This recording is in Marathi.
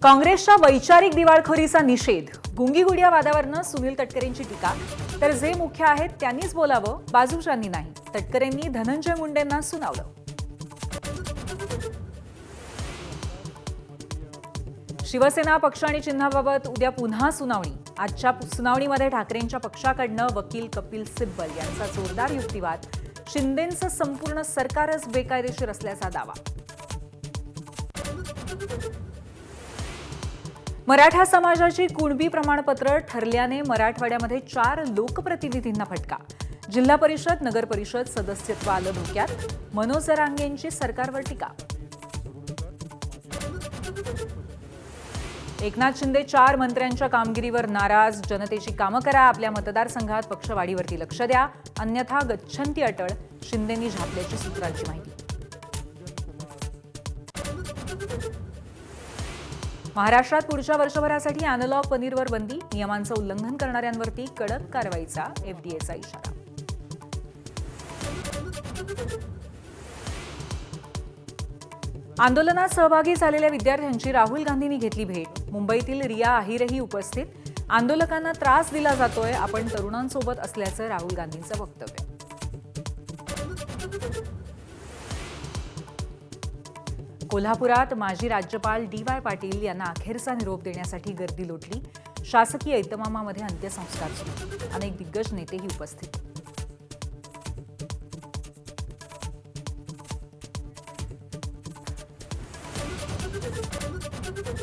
काँग्रेसच्या वैचारिक दिवाळखोरीचा निषेध. गुंगीगुडिया वादावरनं सुनील तटकरेंची टीका. तर जे मुख्य आहेत त्यांनीच बोलावं, बाजूच्यांनी नाही. तटकरेंनी धनंजय मुंडेंना सुनावलं. शिवसेना पक्ष आणि चिन्हाबाबत उद्या पुन्हा सुनावणी. आजच्या सुनावणीमध्ये ठाकरेंच्या पक्षाकडनं वकील कपिल सिब्बल यांचा जोरदार युक्तिवाद. शिंदेंचं संपूर्ण सरकारच बेकायदेशीर असल्याचा दावा. मराठा समाजाची कुणबी प्रमाणपत्र ठरल्याने मराठवाड्यामध्ये 4 लोकप्रतिनिधींना फटका. जिल्हा परिषद, नगर परिषद सदस्यत्व आलं धोक्यात. मनोज जरांगेंची सरकारवर टीका. एकनाथ शिंदे 4 मंत्र्यांच्या कामगिरीवर नाराज. जनतेची कामं करा, आपल्या मतदारसंघात पक्षवाढीवरती लक्ष द्या, अन्यथा गच्छंती अटळ. शिंदेंनी झापल्याची सूत्रांची माहिती. महाराष्ट्रात पुढच्या वर्षभरासाठी अॅनालॉग पनीरवर बंदी. नियमांचं उल्लंघन करणाऱ्यांवरती कडक कारवाईचा एफडीएचा इशारा. आंदोलनात सहभागी झालेल्या विद्यार्थ्यांची राहुल गांधींनी घेतली भेट. मुंबईतील रिया अहिरही उपस्थित. आंदोलकांना त्रास दिला जातोय, आपण तरुणांसोबत असल्याचं राहुल गांधींचं वक्तव्य. कोल्हापुरात माजी राज्यपाल डी.वाय. पाटील यांना अखेरचा निरोप देण्यासाठी गर्दी लोटली. शासकीय इतमामामध्ये अंत्यसंस्कार सुरू. अनेक दिग्गज नेतेही उपस्थित.